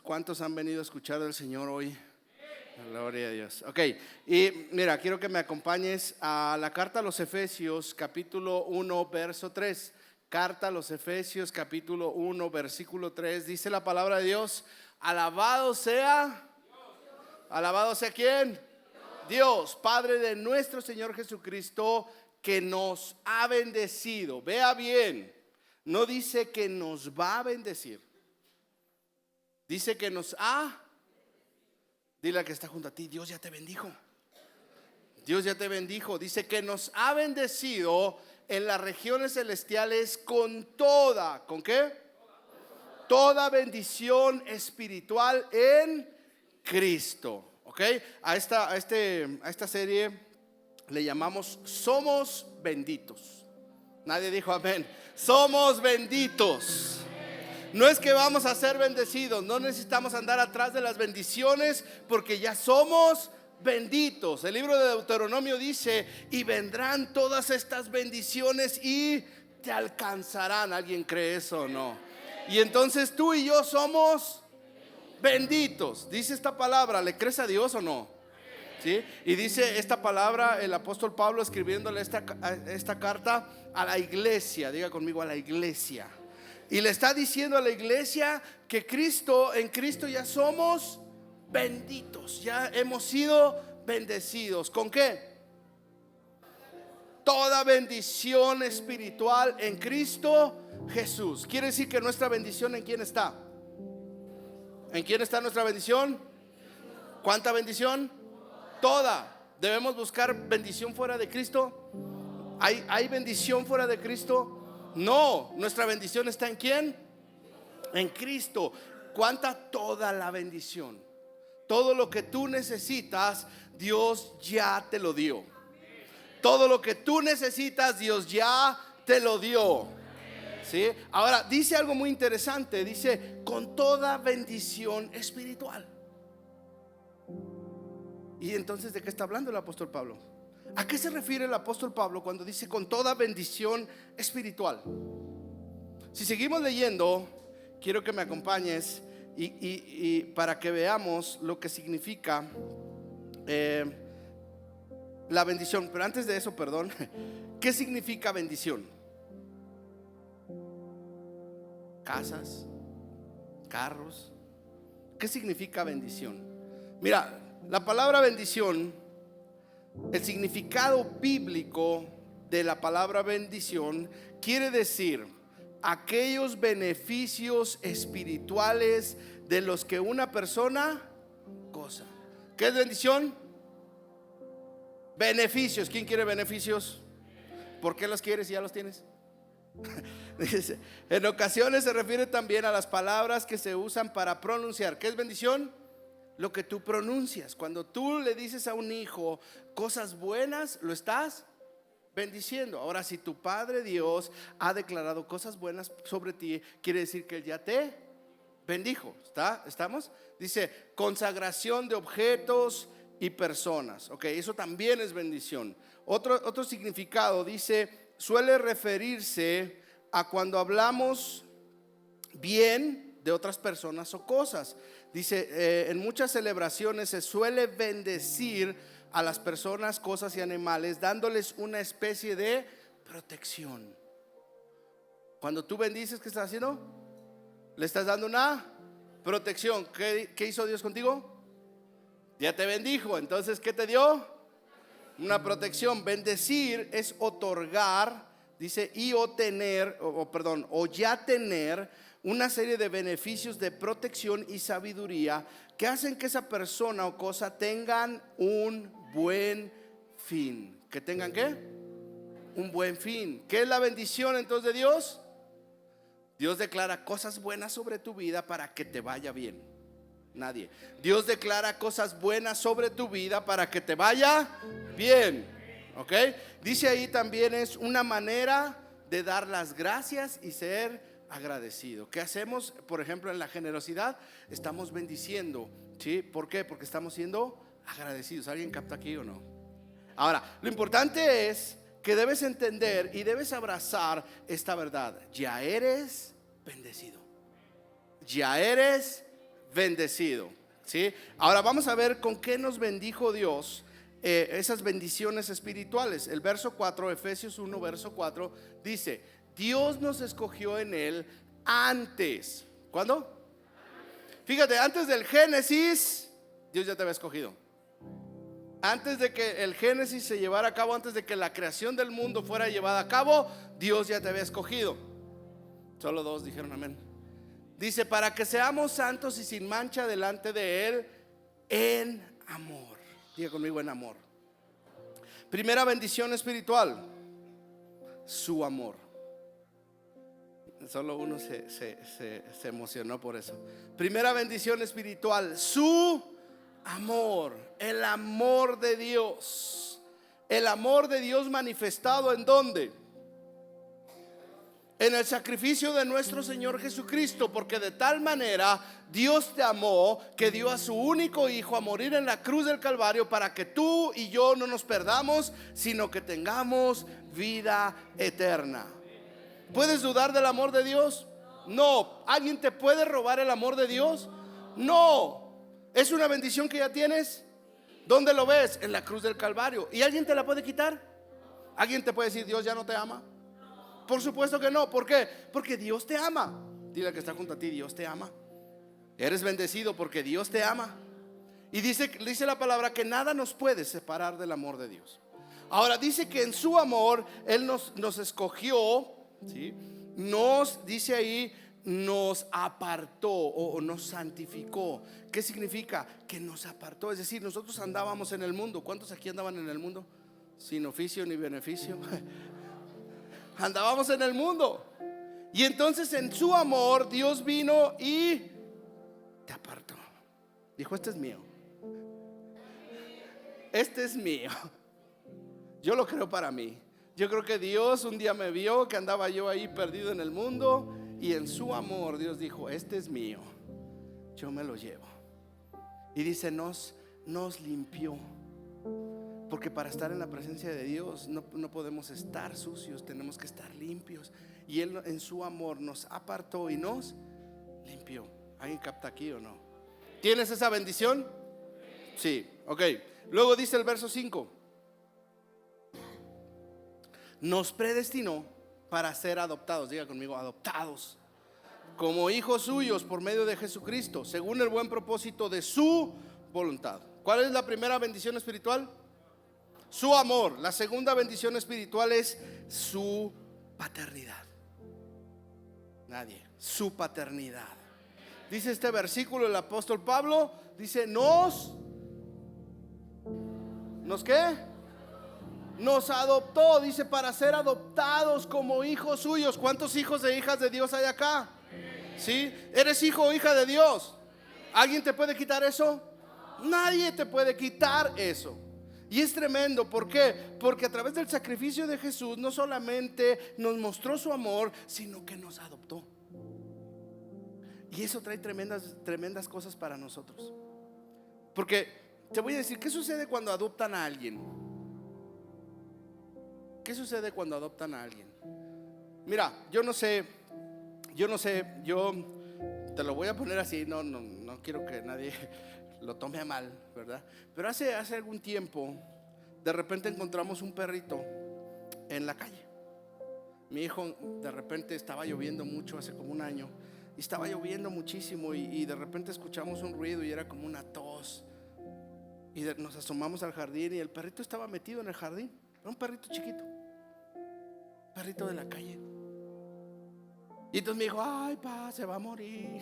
¿Cuántos han venido a escuchar del Señor hoy? Gloria a Dios. Ok, y mira, quiero que me acompañes a la carta a los Efesios, capítulo 1, verso 3. Carta a los Efesios, capítulo 1, versículo 3. Dice la palabra de Dios: alabado sea. ¿Alabado sea quién? Dios, Padre de nuestro Señor Jesucristo, que nos ha bendecido. Vea bien, no dice que nos va a bendecir, dice que nos ha. Dile a que está junto a ti: Dios ya te bendijo. Dios ya te bendijo. Dice que nos ha bendecido en las regiones celestiales con toda, ¿con qué? Toda bendición espiritual en Cristo. ¿Ok? A esta serie le llamamos Somos Benditos. Nadie dijo amén. Somos benditos. No es que vamos a ser bendecidos, no necesitamos andar atrás de las bendiciones, porque ya somos benditos. El libro de Deuteronomio dice: y vendrán todas estas bendiciones y te alcanzarán. ¿Alguien cree eso o no? Y entonces tú y yo somos benditos. Dice esta palabra. ¿Le crees a Dios o no? ¿Sí? Y dice esta palabra el apóstol Pablo escribiéndole esta carta a la iglesia. Diga conmigo: a la iglesia. Y le está diciendo a la iglesia que en Cristo ya somos benditos, ya hemos sido bendecidos. ¿Con qué? Toda bendición espiritual en Cristo Jesús. Quiere decir que nuestra bendición, ¿en quién está? ¿En quién está nuestra bendición? ¿Cuánta bendición? Toda. ¿Debemos buscar bendición fuera de Cristo? ¿Hay bendición fuera de Cristo? No, nuestra bendición está ¿en quién? En Cristo. ¿Cuánta? Toda la bendición. Todo lo que tú necesitas, Dios ya te lo dio. Todo lo que tú necesitas, Dios ya te lo dio. ¿Sí? Ahora dice algo muy interesante. Dice: con toda bendición espiritual. ¿Y entonces de qué está hablando el apóstol Pablo? ¿A qué se refiere el apóstol Pablo cuando dice con toda bendición espiritual? Si seguimos leyendo, quiero que me acompañes y para que veamos lo que significa la bendición. Pero antes de eso, perdón, ¿qué significa bendición? Casas, carros. ¿Qué significa bendición? Mira, la palabra bendición, el significado bíblico de la palabra bendición quiere decir aquellos beneficios espirituales de los que una persona goza. ¿Qué es bendición? Beneficios. ¿Quién quiere beneficios? ¿Por qué los quieres si ya los tienes? En ocasiones se refiere también a las palabras que se usan para pronunciar. ¿Qué es bendición? Lo que tú pronuncias. Cuando tú le dices a un hijo cosas buenas, lo estás bendiciendo. Ahora, si tu Padre Dios ha declarado cosas buenas sobre ti, quiere decir que Él ya te bendijo. ¿Estamos? Dice consagración de objetos y personas. Ok, eso también es bendición. Otro significado dice, suele referirse a cuando hablamos bien de otras personas o cosas. Dice, en muchas celebraciones se suele bendecir a las personas, cosas y animales, dándoles una especie de protección. Cuando tú bendices, ¿qué estás haciendo? Le estás dando una protección. ¿Qué hizo Dios contigo? Ya te bendijo. Entonces, ¿qué te dio? Una protección. Bendecir es otorgar, dice, o ya tener una serie de beneficios de protección y sabiduría que hacen que esa persona o cosa tengan un buen fin. ¿Que tengan qué? Un buen fin. ¿Qué es la bendición entonces de Dios? Dios declara cosas buenas sobre tu vida para que te vaya bien. Nadie. Dios declara cosas buenas sobre tu vida para que te vaya bien. ¿Ok? Dice ahí también es una manera de dar las gracias y ser agradecido. ¿Qué hacemos? Por ejemplo, en la generosidad estamos bendiciendo, ¿sí? ¿Por qué? Porque estamos siendo agradecidos. ¿Alguien capta aquí o no? Ahora, lo importante es que debes entender y debes abrazar esta verdad. Ya eres bendecido. Ya eres bendecido. ¿Sí? Ahora vamos a ver con qué nos bendijo Dios, esas bendiciones espirituales. El verso 4, Efesios 1, verso 4 dice: Dios nos escogió en él antes. ¿Cuándo? Fíjate, antes del Génesis, Dios ya te había escogido. Antes de que el Génesis se llevara a cabo, antes de que la creación del mundo fuera llevada a cabo, Dios ya te había escogido. Solo dos dijeron amén. Dice: para que seamos santos y sin mancha delante de él en amor. Diga conmigo: en amor. Primera bendición espiritual, su amor. Solo uno se emocionó por eso. Primera bendición espiritual, su amor. El amor de Dios. El amor de Dios manifestado ¿en dónde? En el sacrificio de nuestro Señor Jesucristo. Porque de tal manera Dios te amó, que dio a su único hijo a morir en la cruz del Calvario, para que tú y yo no nos perdamos, sino que tengamos vida eterna. ¿Puedes dudar del amor de Dios? No. ¿Alguien te puede robar el amor de Dios? No. ¿Es una bendición que ya tienes? ¿Dónde lo ves? En la cruz del Calvario. ¿Y alguien te la puede quitar? ¿Alguien te puede decir Dios ya no te ama? Por supuesto que no. ¿Por qué? Porque Dios te ama. Dile al que está junto a ti: Dios te ama. Eres bendecido porque Dios te ama. Y dice la palabra que nada nos puede separar del amor de Dios. Ahora dice que en su amor Él nos escogió, ¿sí? Nos, dice ahí, nos apartó o nos santificó. ¿Qué significa? Que nos apartó. Es decir, nosotros andábamos en el mundo. ¿Cuántos aquí andaban en el mundo? Sin oficio ni beneficio. Andábamos en el mundo. Y entonces en su amor Dios vino y te apartó. Dijo: este es mío. Este es mío. Yo lo creo para mí. Yo creo que Dios un día me vio que andaba yo ahí perdido en el mundo, y en su amor Dios dijo: este es mío, yo me lo llevo. Y dice: nos limpió. Porque para estar en la presencia de Dios no podemos estar sucios, tenemos que estar limpios. Y Él en su amor nos apartó y nos limpió. ¿Alguien capta aquí o no? ¿Tienes esa bendición? Sí, ok. Luego dice el verso 5: nos predestinó para ser adoptados. Diga conmigo: adoptados como hijos suyos por medio de Jesucristo, según el buen propósito de su voluntad. ¿Cuál es la primera bendición espiritual? Su amor. La segunda bendición espiritual es su paternidad. Nadie. Su paternidad. Dice este versículo el apóstol Pablo, dice: ¿nos qué? Nos adoptó, dice, para ser adoptados como hijos suyos. ¿Cuántos hijos e hijas de Dios hay acá? ¿Sí? ¿Eres hijo o hija de Dios? ¿Alguien te puede quitar eso? Nadie te puede quitar eso. Y es tremendo. ¿Por qué? Porque a través del sacrificio de Jesús no solamente nos mostró su amor, sino que nos adoptó. Y eso trae tremendas cosas para nosotros. Porque te voy a decir, ¿qué sucede cuando adoptan a alguien? ¿Qué sucede cuando adoptan a alguien? Mira, yo no sé, yo te lo voy a poner así, no quiero que nadie lo tome a mal, ¿verdad? Pero hace algún tiempo, de repente encontramos un perrito en la calle. Mi hijo, de repente estaba lloviendo mucho, hace como un año, y estaba lloviendo muchísimo, y de repente escuchamos un ruido y era como una tos. Y nos asomamos al jardín y el perrito estaba metido en el jardín. Era un perrito chiquito, perrito de la calle. Y entonces me dijo: ay, pa, se va a morir.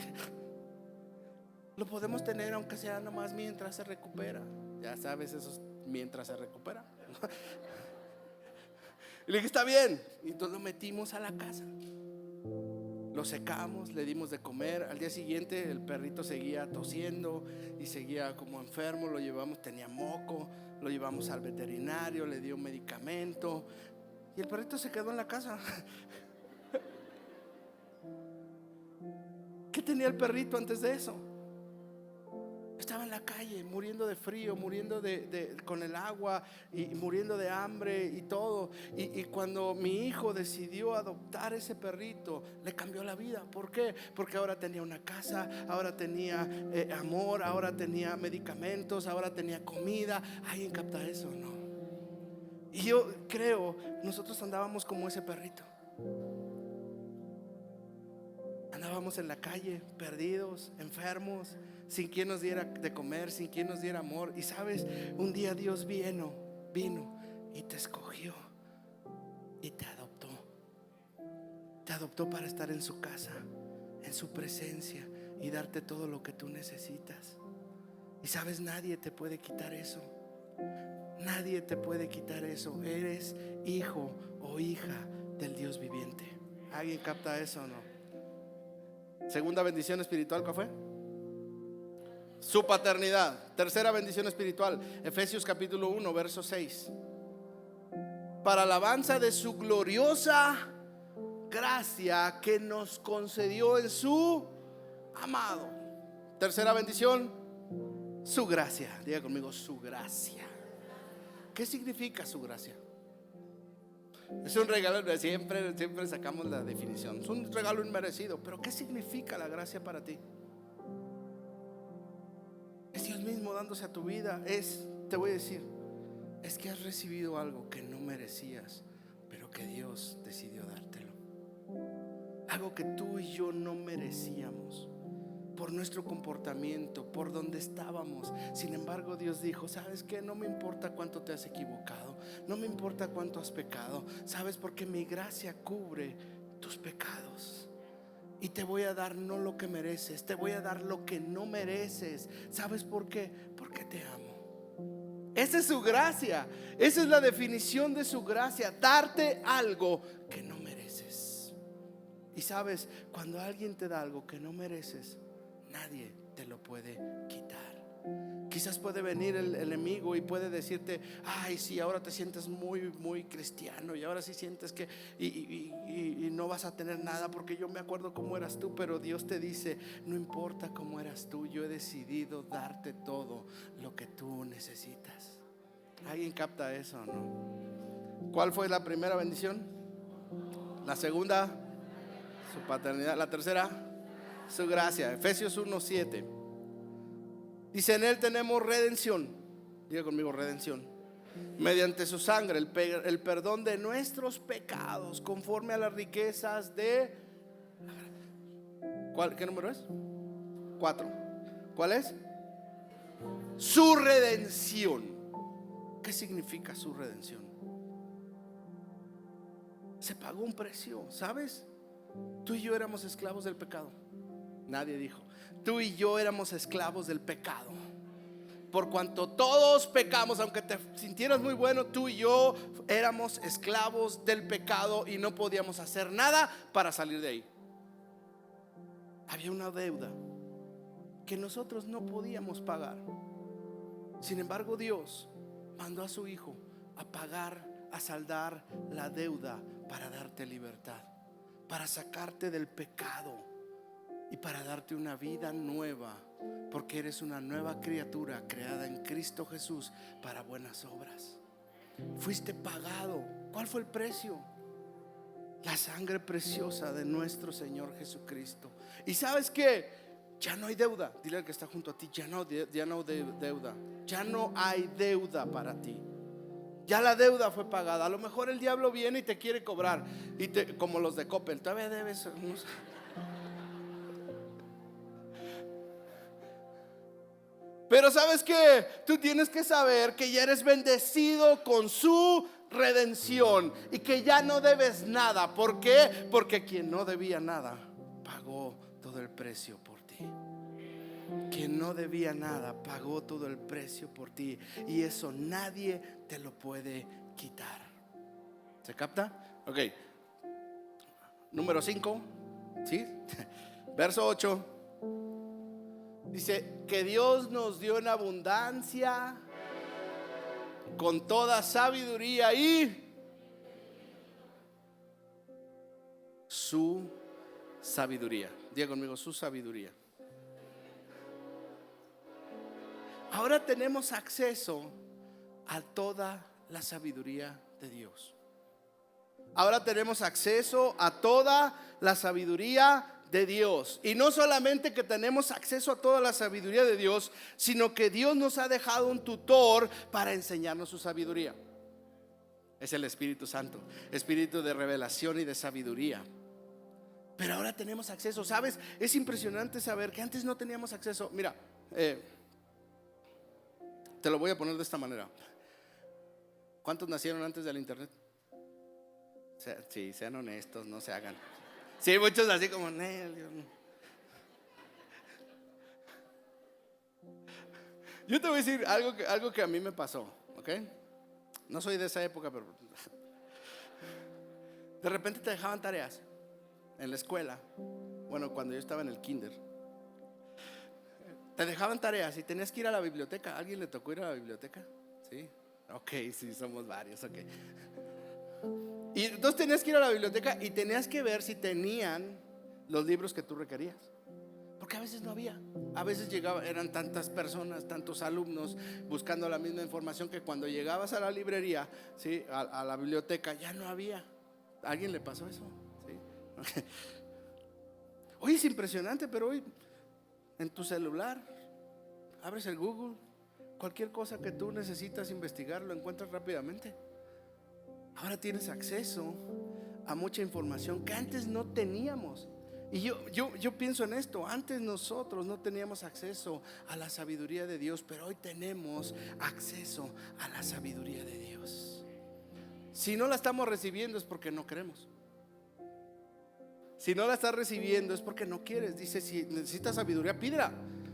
Lo podemos tener aunque sea nomás mientras se recupera. Ya sabes, eso es mientras se recupera. Y le dije: está bien. Y entonces lo metimos a la casa, lo secamos, le dimos de comer. Al día siguiente el perrito seguía tosiendo y seguía como enfermo. Lo llevamos, tenía moco, lo llevamos al veterinario, le dio medicamento y el perrito se quedó en la casa. ¿Qué tenía el perrito antes de eso? Estaba en la calle, muriendo de frío, muriendo con el agua y muriendo de hambre y todo. Y cuando mi hijo decidió adoptar ese perrito, le cambió la vida. ¿Por qué? Porque ahora tenía una casa, ahora tenía amor, ahora tenía medicamentos, ahora tenía comida. ¿Alguien capta eso? No. Y yo creo, nosotros andábamos como ese perrito. Andábamos en la calle, perdidos, enfermos, sin quien nos diera de comer, sin quien nos diera amor. Y sabes, un día Dios vino y te escogió y te adoptó. Te adoptó para estar en su casa, en su presencia y darte todo lo que tú necesitas. Y sabes, nadie te puede quitar eso. Nadie te puede quitar eso. Eres hijo o hija del Dios viviente. ¿Alguien capta eso o no? Segunda bendición espiritual, ¿cuál fue? Su paternidad. Tercera bendición espiritual, Efesios capítulo 1 verso 6. Para alabanza de su gloriosa gracia que nos concedió en su amado. Tercera bendición, su gracia. Diga conmigo, su gracia. ¿Qué significa su gracia? Es un regalo, siempre sacamos la definición. Es un regalo inmerecido. Pero ¿qué significa la gracia para ti? Es Dios mismo dándose a tu vida. Te voy a decir, es que has recibido algo que no merecías, pero que Dios decidió dártelo. Algo que tú y yo no merecíamos por nuestro comportamiento, por donde estábamos. Sin embargo, Dios dijo: ¿sabes qué? No me importa cuánto te has equivocado, no me importa cuánto has pecado. ¿Sabes? Porque mi gracia cubre tus pecados. Y te voy a dar no lo que mereces, te voy a dar lo que no mereces. ¿Sabes por qué? Porque te amo. Esa es su gracia. Esa es la definición de su gracia: darte algo que no mereces. Y sabes, cuando alguien te da algo que no mereces, nadie te lo puede quitar. Quizás puede venir el enemigo y puede decirte: ay, sí, ahora te sientes muy cristiano y ahora sí sientes que y no vas a tener nada, porque yo me acuerdo cómo eras tú. Pero Dios te dice: no importa cómo eras tú, yo he decidido darte todo lo que tú necesitas. ¿Alguien capta eso o no? ¿Cuál fue la primera bendición? La segunda, su paternidad. La tercera, su gracia. Efesios 1:7 dice: en él tenemos redención. Diga conmigo, redención. Mediante su sangre, el perdón de nuestros pecados, conforme a las riquezas de... ¿Qué número es? 4. ¿Cuál es? Su redención. ¿Qué significa su redención? Se pagó un precio, ¿sabes? Tú y yo éramos esclavos del pecado. Nadie dijo. Tú y yo éramos esclavos del pecado. Por cuanto todos pecamos, aunque te sintieras muy bueno, tú y yo éramos esclavos del pecado y no podíamos hacer nada para salir de ahí. Había una deuda que nosotros no podíamos pagar. Sin embargo, Dios mandó a su Hijo a pagar, a saldar la deuda, para darte libertad, para sacarte del pecado y para darte una vida nueva, porque eres una nueva criatura creada en Cristo Jesús para buenas obras. Fuiste pagado. ¿Cuál fue el precio? La sangre preciosa de nuestro Señor Jesucristo. ¿Y sabes qué? Ya no hay deuda. Dile al que está junto a ti: ya no deuda. Ya no hay deuda para ti. Ya la deuda fue pagada. A lo mejor el diablo viene y te quiere cobrar, como los de Coppel, todavía debes unos... Pero ¿sabes qué? Tú tienes que saber que ya eres bendecido con su redención y que ya no debes nada. ¿Por qué? Porque quien no debía nada pagó todo el precio por ti. Quien no debía nada pagó todo el precio por ti, y eso nadie te lo puede quitar. ¿Se capta? Ok. Número 5, ¿sí? Verso 8 dice: que Dios nos dio en abundancia con toda sabiduría y su sabiduría. Diga conmigo, su sabiduría. Ahora tenemos acceso a toda la sabiduría de Dios. Ahora tenemos acceso a toda la sabiduría de Dios. Y no solamente que tenemos acceso a toda la sabiduría de Dios, sino que Dios nos ha dejado un tutor para enseñarnos su sabiduría. Es el Espíritu Santo, espíritu de revelación y de sabiduría. Pero ahora tenemos acceso, ¿sabes? Es impresionante saber que antes no teníamos acceso. Mira, te lo voy a poner de esta manera. ¿Cuántos nacieron antes del internet? Sí, sean honestos, no se hagan. Sí, muchos así como Dios mío. Yo te voy a decir algo que a mí me pasó, ¿ok? No soy de esa época, pero de repente te dejaban tareas en la escuela. Bueno, cuando yo estaba en el kinder, te dejaban tareas y tenías que ir a la biblioteca. ¿A alguien le tocó ir a la biblioteca? Sí, ok, sí, somos varios, ok. Y entonces tenías que ir a la biblioteca y tenías que ver si tenían los libros que tú requerías, porque a veces no había. A veces eran tantas personas, tantos alumnos buscando la misma información, que cuando llegabas a la librería, ¿sí? a la biblioteca, ya no había. ¿A alguien le pasó eso? ¿Sí? Hoy es impresionante, pero hoy en tu celular abres el Google, cualquier cosa que tú necesitas investigar lo encuentras rápidamente. Ahora tienes acceso a mucha información que antes no teníamos. Y yo pienso en esto. Antes nosotros no teníamos acceso a la sabiduría de Dios, pero hoy tenemos acceso a la sabiduría de Dios. Si no la estamos recibiendo es porque no queremos. Si no la estás recibiendo es porque no quieres. Dice, si necesitas sabiduría, pídela,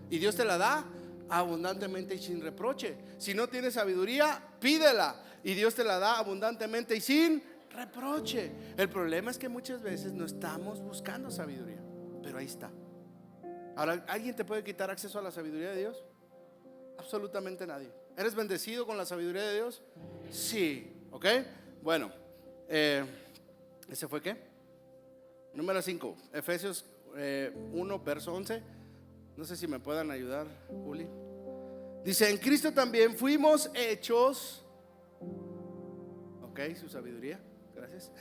y Dios te la da abundantemente y sin reproche. Si no tienes sabiduría, pídela, y Dios te la da abundantemente y sin reproche. El problema es que muchas veces no estamos buscando sabiduría, pero ahí está. Ahora, ¿alguien te puede quitar acceso a la sabiduría de Dios? Absolutamente nadie. ¿Eres bendecido con la sabiduría de Dios? Sí, ok. Bueno, ¿ese fue qué? Número 5, Efesios 1, verso 11. No sé si me puedan ayudar, Juli. Dice, en Cristo también fuimos hechos. Ok, su sabiduría, gracias.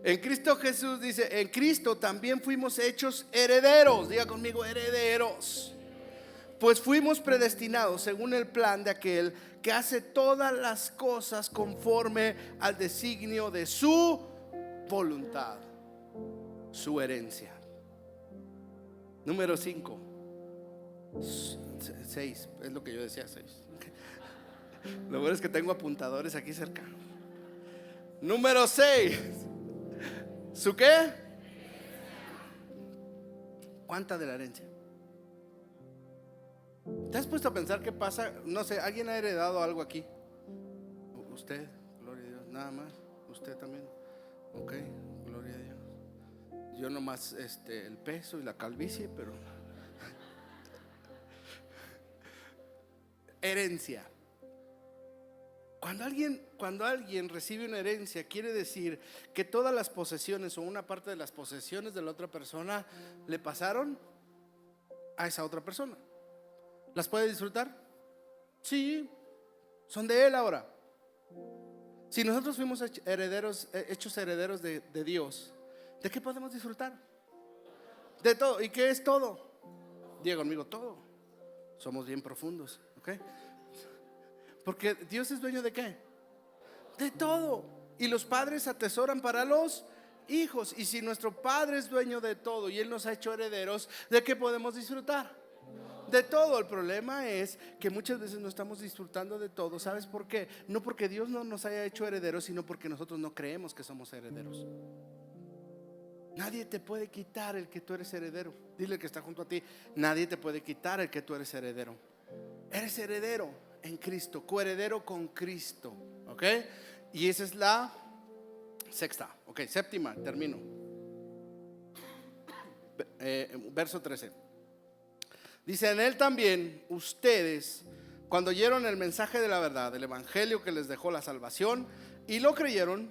En Cristo Jesús dice, en Cristo también fuimos hechos herederos. Diga conmigo, herederos. Pues fuimos predestinados según el plan de aquel que hace todas las cosas conforme al designio de su voluntad, su herencia. Número 5, 6, es lo que yo decía, 6. Lo bueno es que tengo apuntadores aquí cerca. Número 6, ¿su qué? ¿Cuánta de la herencia? ¿Te has puesto a pensar qué pasa? No sé, ¿alguien ha heredado algo aquí? Usted, gloria a Dios, nada más. Usted también. Ok, gloria a Dios. Yo nomás el peso y la calvicie, pero herencia. Cuando alguien recibe una herencia, quiere decir que todas las posesiones o una parte de las posesiones de la otra persona le pasaron a esa otra persona. ¿Las puede disfrutar? Sí, son de él ahora. Si nosotros fuimos hechos herederos de Dios, ¿de qué podemos disfrutar? De todo. ¿Y qué es todo? Diga conmigo, todo. Somos bien profundos, ¿ok? Porque Dios es dueño de ¿qué? De todo. Y los padres atesoran para los hijos. Y si nuestro Padre es dueño de todo y Él nos ha hecho herederos, ¿de qué podemos disfrutar? De todo. El problema es que muchas veces no estamos disfrutando de todo. ¿Sabes por qué? No porque Dios no nos haya hecho herederos, sino porque nosotros no creemos que somos herederos. Nadie te puede quitar el que tú eres heredero. Dile al que está junto a ti, nadie te puede quitar el que tú eres heredero. Eres heredero en Cristo, coheredero con Cristo, ¿ok? Y esa es la sexta, ok, séptima, termino. Verso 13. Dice, en él también ustedes, cuando oyeron el mensaje de la verdad, el evangelio que les dejó la salvación, y lo creyeron,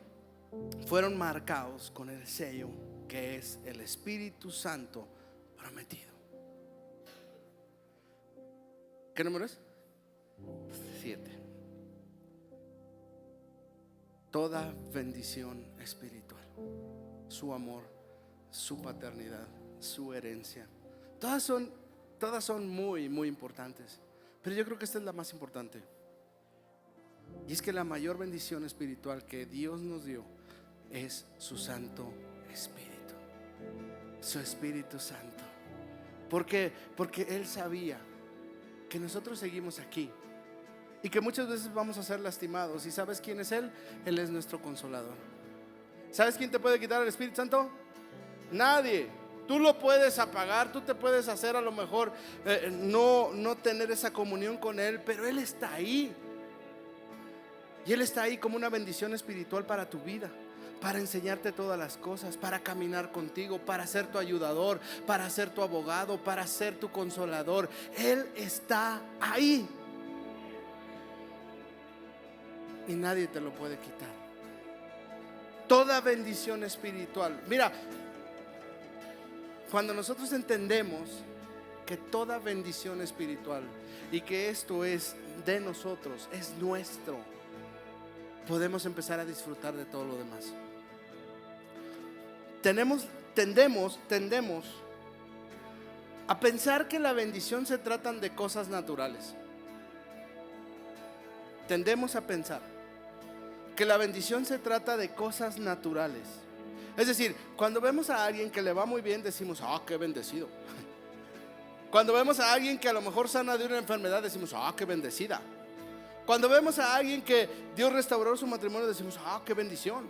fueron marcados con el sello que es el Espíritu Santo prometido. ¿Qué número es? 7. Toda bendición espiritual, su amor, su paternidad, su herencia, todas son muy, muy importantes. Pero yo creo que esta es la más importante. Y es que la mayor bendición espiritual que Dios nos dio es su Santo Espíritu, su Espíritu Santo. ¿Por qué? Porque Él sabía que nosotros seguimos aquí y que muchas veces vamos a ser lastimados. ¿Y sabes quién es Él? Él es nuestro consolador. ¿Sabes quién te puede quitar el Espíritu Santo? Nadie. Tú lo puedes apagar, tú te puedes hacer a lo mejor no tener esa comunión con Él, pero Él está ahí. Y Él está ahí como una bendición espiritual para tu vida, para enseñarte todas las cosas, para caminar contigo, para ser tu ayudador, para ser tu abogado, para ser tu consolador. Él está ahí y nadie te lo puede quitar. Toda bendición espiritual. Mira, cuando nosotros entendemos que toda bendición espiritual y que esto es de nosotros, es nuestro, podemos empezar a disfrutar de todo lo demás. Tendemos a pensar que la bendición se tratan de cosas naturales. Tendemos a pensar que la bendición se trata de cosas naturales. Es decir, cuando vemos a alguien que le va muy bien, decimos: ah, qué bendecido. Cuando vemos a alguien que a lo mejor sana de una enfermedad, decimos: ah, qué bendecida. Cuando vemos a alguien que Dios restauró su matrimonio, decimos: ah, qué bendición.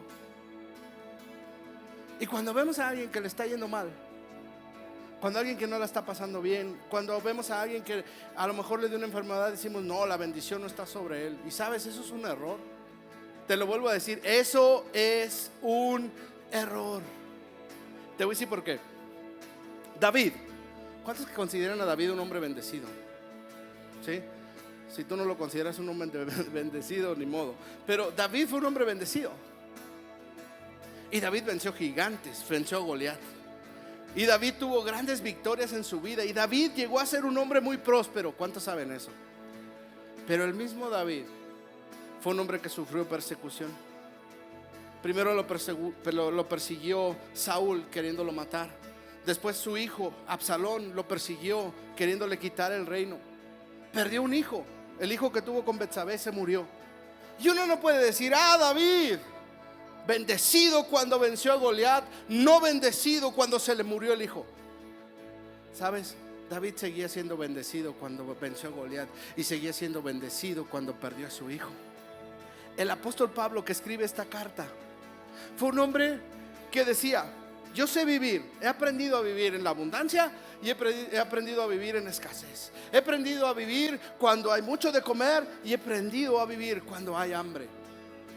Y cuando vemos a alguien que le está yendo mal, cuando alguien que no la está pasando bien, cuando vemos a alguien que a lo mejor le dio una enfermedad, decimos: no, la bendición no está sobre él. Y sabes, eso es un error. Te lo vuelvo a decir, eso es un error. Te voy a decir por qué. David, ¿cuántos que consideran a David un hombre bendecido? ¿Sí? Si tú no lo consideras un hombre bendecido, ni modo. Pero David fue un hombre bendecido. Y David venció gigantes, venció a Goliat. Y David tuvo grandes victorias en su vida. Y David llegó a ser un hombre muy próspero. ¿Cuántos saben eso? Pero el mismo David fue un hombre que sufrió persecución. Primero lo persiguió Saúl queriéndolo matar. Después su hijo Absalón lo persiguió queriéndole quitar el reino. Perdió un hijo. El hijo que tuvo con Betsabé se murió. Y uno no puede decir: ah, David, bendecido cuando venció a Goliat, no bendecido cuando se le murió el hijo. ¿Sabes? David seguía siendo bendecido cuando venció a Goliat y seguía siendo bendecido cuando perdió a su hijo. El apóstol Pablo, que escribe esta carta, fue un hombre que decía: yo sé vivir, he aprendido a vivir en la abundancia y he aprendido a vivir en escasez. He aprendido a vivir cuando hay mucho de comer y he aprendido a vivir cuando hay hambre.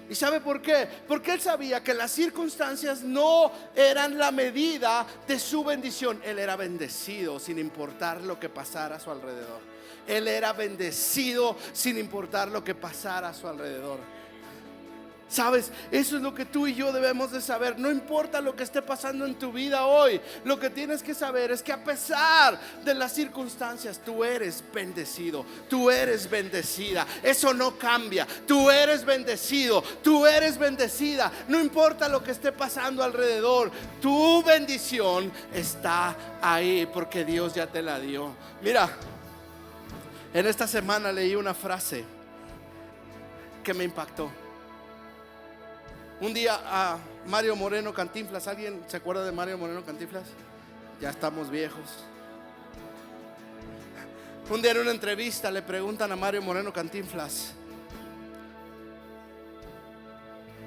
¿Y sabe por qué? Porque él sabía que las circunstancias no eran la medida de su bendición. Él era bendecido sin importar lo que pasara a su alrededor. Él era bendecido sin importar lo que pasara a su alrededor. ¿Sabes? Eso es lo que tú y yo debemos de saber. No importa lo que esté pasando en tu vida hoy, lo que tienes que saber es que a pesar de las circunstancias, tú eres bendecido, tú eres bendecida. Eso no cambia. Tú eres bendecido, tú eres bendecida. No importa lo que esté pasando alrededor, tu bendición está ahí porque Dios ya te la dio. Mira, en esta semana leí una frase que me impactó. Un día a Mario Moreno Cantinflas, ¿alguien se acuerda de Mario Moreno Cantinflas? Ya estamos viejos. Un día en una entrevista le preguntan a Mario Moreno Cantinflas: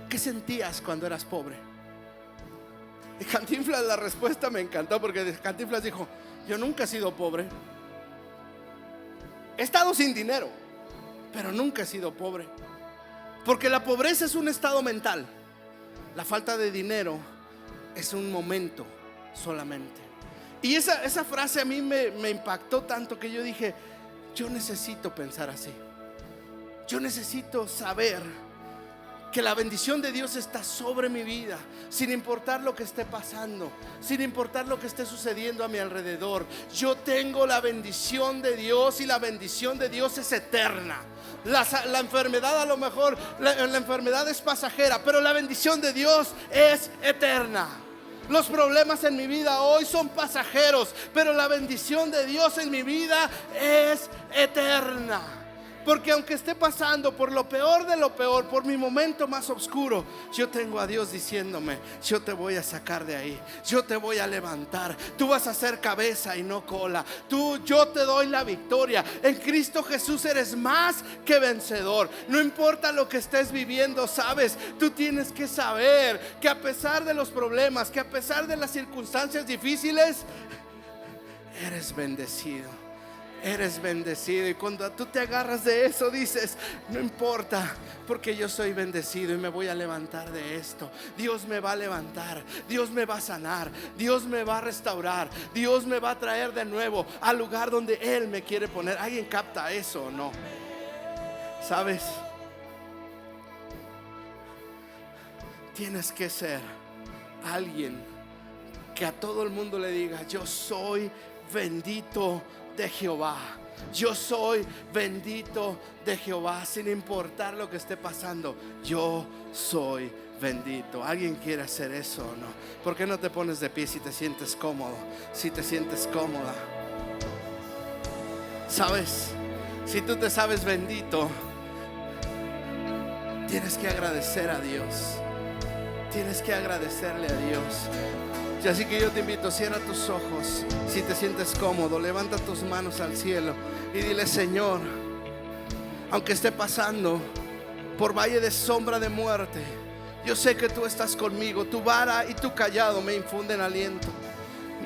¿qué sentías cuando eras pobre? Y Cantinflas, la respuesta me encantó, porque Cantinflas dijo: yo nunca he sido pobre. He estado sin dinero, pero nunca he sido pobre. Porque la pobreza es un estado mental. La falta de dinero es un momento solamente. Y esa frase a mí me impactó tanto que yo dije: yo necesito pensar así. Yo necesito saber que la bendición de Dios está sobre mi vida, sin importar lo que esté pasando, sin importar lo que esté sucediendo a mi alrededor. Yo tengo la bendición de Dios y la bendición de Dios es eterna. La enfermedad, a lo mejor la enfermedad es pasajera, pero la bendición de Dios es eterna. Los problemas en mi vida hoy son pasajeros, pero la bendición de Dios en mi vida es eterna. Porque aunque esté pasando por lo peor de lo peor, por mi momento más oscuro, yo tengo a Dios diciéndome: yo te voy a sacar de ahí, yo te voy a levantar, tú vas a ser cabeza y no cola, yo te doy la victoria. En Cristo Jesús eres más que vencedor. No importa lo que estés viviendo, sabes, tú tienes que saber que a pesar de los problemas, que a pesar de las circunstancias difíciles, eres bendecido. Eres bendecido, y cuando tú te agarras de eso dices: no importa, porque yo soy bendecido y me voy a levantar de esto. Dios me va a levantar, Dios me va a sanar, Dios me va a restaurar, Dios me va a traer de nuevo al lugar donde Él me quiere poner. ¿Alguien capta eso o no? ¿Sabes? Tienes que ser alguien que a todo el mundo le diga: yo soy bendito de Jehová. Yo soy bendito de Jehová, sin importar lo que esté pasando. Yo soy bendito. ¿Alguien quiere hacer eso o no? ¿Por qué no te pones de pie si te sientes cómodo? Si te sientes cómoda. ¿Sabes? Si tú te sabes bendito, tienes que agradecer a Dios. Tienes que agradecerle a Dios. Y así que yo te invito: cierra tus ojos. Si te sientes cómodo, levanta tus manos al cielo y dile: Señor, aunque esté pasando por valle de sombra de muerte, yo sé que tú estás conmigo. Tu vara y tu callado me infunden aliento.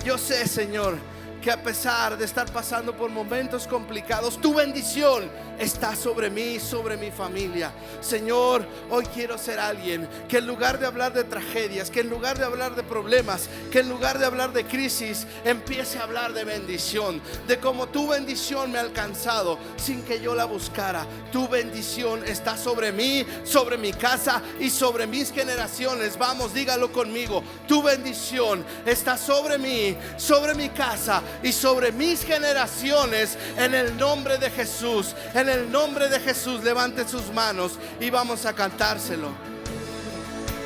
Yo sé, Señor, que a pesar de estar pasando por momentos complicados, tu bendición está sobre mí y sobre mi familia. Señor, hoy quiero ser alguien que en lugar de hablar de tragedias, que en lugar de hablar de problemas, que en lugar de hablar de crisis, empiece a hablar de bendición, de cómo tu bendición me ha alcanzado sin que yo la buscara. Tu bendición está sobre mí, sobre mi casa y sobre mis generaciones. Vamos, dígalo conmigo: tu bendición está sobre mí, sobre mi casa y sobre mis generaciones, en el nombre de Jesús. En el nombre de Jesús, levante sus manos y vamos a cantárselo.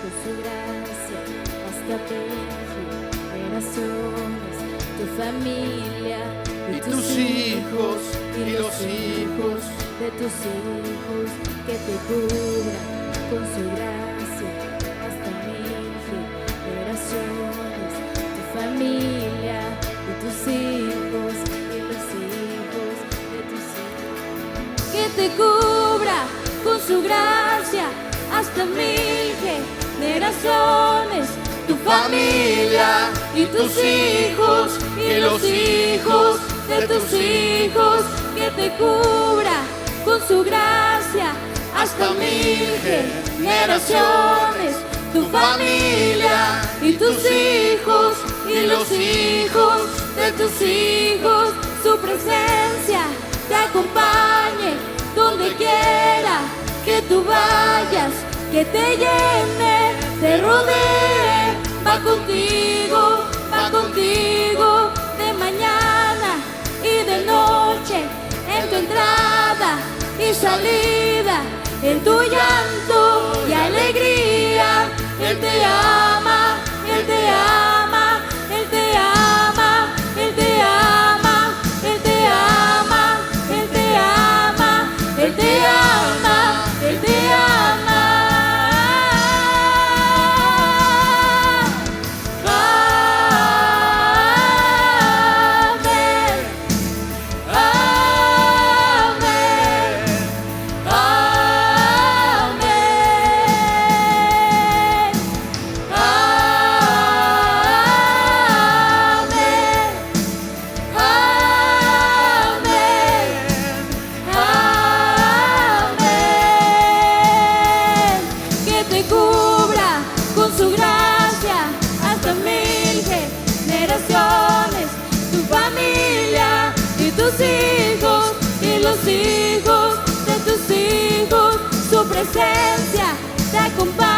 Por su gracia, hasta generaciones, tu familia y tus hijos y los hijos de tus hijos, que te cubran con su gracia hasta 1000 generaciones, tu familia y tus hijos y los hijos de tus hijos, que te cubra con su gracia hasta 1000 generaciones, tu familia y tus hijos y los hijos de tus hijos, que te cubra con su gracia hasta 1000 generaciones, tu familia y tus hijos y los hijos de tus hijos. Su presencia te acompañe donde quiera que tú vayas, que te llene, te rodee, va contigo de mañana y de noche, en tu entrada y salida, en tu llanto y alegría. Él te ama, Él te ama, Él te ama, Él te ama, Él te ama, Él te ama, Él te ama, Él te ama. Hijos de tus hijos, su presencia te acompaña